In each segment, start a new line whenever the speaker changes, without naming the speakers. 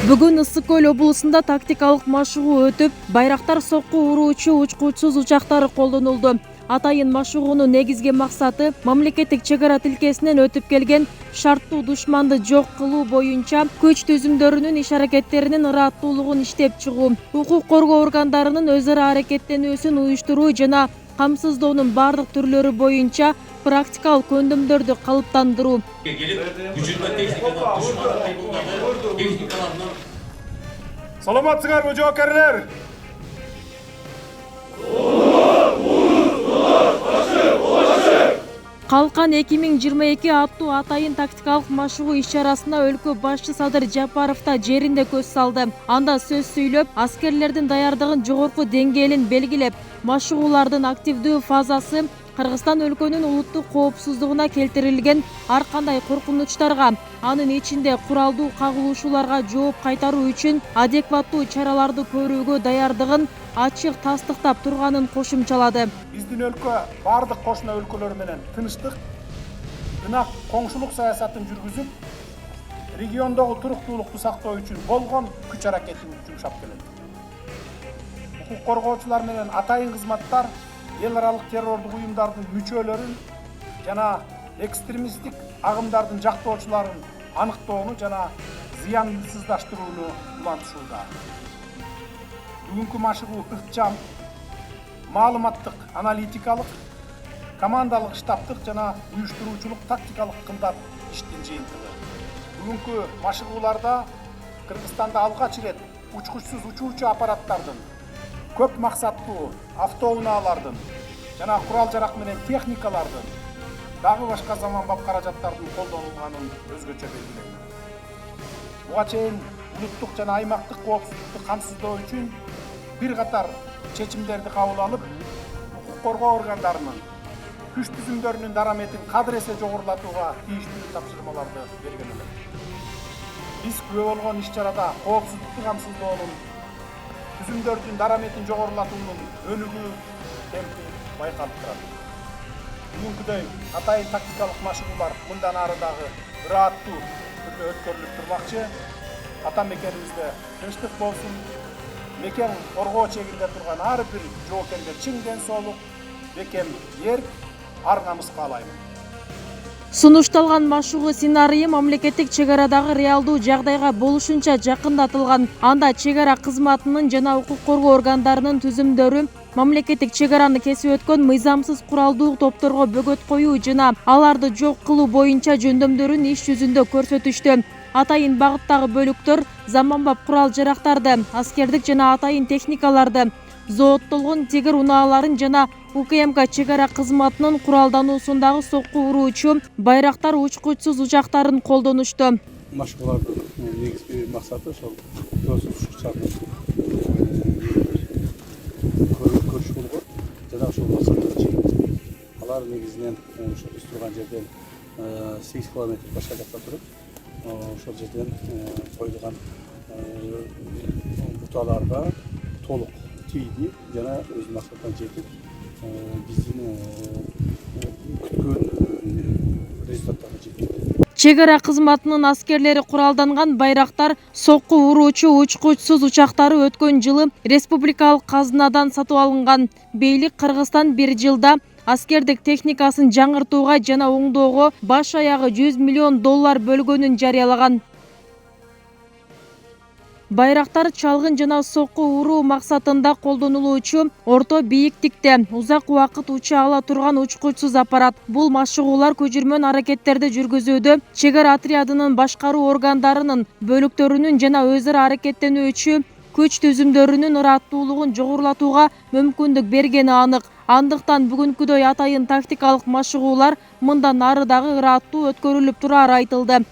Бүгүн Ысык Көл облусунда тактикалык машыгуу өтүп, байрактар сокку уруучу учкучсуз учактары колдонулду. Атайын машыгуунун негизги максаты мамлекеттик чек ара тилкесинен өтүп келген шарттуу душманды жок кылуу боюнча күч түзүмдөрүнүн иш-аракеттеринин ыраттуулугун иштеп чыгуу, укук коргоо органдарынын өз ара аракеттенүүсүн уюштуруу жана камсыздоонун бардык түрлөрү боюнча практикалык көндүмдөрдү калыптандыруу.
Саламатсыңарбы жоокерлер?
Калкан 2022 аттуу атайын тактикалык машыгуу иш-чарасына өлкө башчы Садыр Жапаров да жеринде көз салды. Анда сөз сүйлөп, аскерлердин даярдыгын жогорку деңгээлин белгилеп, машыгуулардын активдүү фазасы Кыргызстан өлкөнүн улуттук коопсуздугуна келтирилген ар кандай коркунучтарга, анын ичинде куралдуу кагылышууларга жооп кайтаруу үчүн адекваттуу чараларды көрүүгө даярдыгын ачык тастыктап турганын кошумчалады.
Биздин өлкө бардык кошуна өлкөлөр менен тынчтык, ынак коңшулук саясатын жүргүзүп, региондогу туруктуулукту сактоо үчүн болгон күч аракетин жумшап келет. Укук коргоочулар менен атайын кызматтар эл аралык террордук уюмдардын мүчөлөрүн жана экстремисттик агымдардын жактоочуларын аныктоону жана зыянсыздаштырууну улантышууда. Бүгүнкү машыгуу ыкчам, маалыматтык, аналитикалык, командалык штабтык жана уюштуруучулук тактикалык кымбат иштин жыйынтыгы. Бүгүнкү машыгууларда Кыргызстанда алгач ирет учкучсуз учуучу аппараттардын, көп максаттуу автоунаалардын жана курал-жарак менен техникалардын, дагы башка заманбап каражаттардын колдонулганын өзгөчө белгилейт. Буга чейин улуттук жана аймактык коопсуздукту камсыздоо үчүн бир катар чечимдерди кабыл алып, укук коргоо органдарынын, күч түзүмдөрүнүн дараметин кадыр эсе жогорулатууга тийиштүү тапшырмаларды берген элек. Биз күбө болгон иш-чарада коопсуздукту камсыздоонун, түзүмдөрдүн дараметин жогорулатуунун өнүгүү темпи байкалып турат. Бүгүнкүдөй атайын тактикалык машыгуулар мындан ары дагы ыраттуу түрдө өткөрүлүп турмакчы. Ата мекенибизде тынчтык болсун, мекен коргоо чегинде турган ар бир жоокерге чың ден соолук, бекем эрк, ар намыс каалайм.
Сунушталган машыгуу сценарийи мамлекеттик чек арадагы реалдуу жагдайга болушунча жакындатылган. Анда чек ара кызматынын жана укук коргоо органдарынын түзүмдөрү мамлекеттик чек араны кесип өткөн мыйзамсыз куралдуу топторго бөгөт коюу жана аларды жок кылуу боюнча жөндөмдөрүн иш жүзүндө көрсөтүштү. Атайын багыттагы бөлүктөр заманбап курал-жарактарды, аскердик жана атайын техникаларды, зооттолгон тигир унааларын жана УКМК чек ара кызматынын куралдануусундагы сокку уруучу байрактар учкучсуз учактарын колдонушту.
Машыгуулардын негизги максаты ошол учкучтардын көрүш болгон жана ошол максатты чегиндүү. Алар негизинен ошо биз турган жерден 8 километр башка жакта туруп, ошол жерден коюлган буталарга толук тийди жана өз максатына жетип, биздин күткөн результаттарга жетти.
Чек ара кызматынын аскерлери куралданган байрактар сокку уруучу учкучсуз учактары өткөн жылы республикалык казынадан сатып алынган. Бийлик Кыргызстан бир жылда аскердик техникасын жаңыртууга жана оңдоого баш аягы $100 миллион бөлгөнүн жарыялаган. Байрактар чалгын жана сокку уруу максатында колдонулуучу орто бийиктикте узак убакыт уча ала турган учкучсуз аппарат. Бул машыгуулар көчүрмөн аракеттерди жүргүзүүдө чек ара отрядынын башкаруу органдарынын, бөлүктөрүнүн жана өз ара аракеттенүүчү күч түзүмдөрүнүн ыраттуулугун жогорулатууга мүмкүндүк бергени анык. Андыктан бүгүнкүдөй атайын тактикалык машыгуулар мындан ары дагы ыраттуу өткөрүлүп турары айтылды.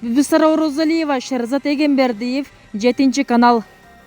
Бибисара Орозалиева, Шерзат Эгембердиев, 7 канал.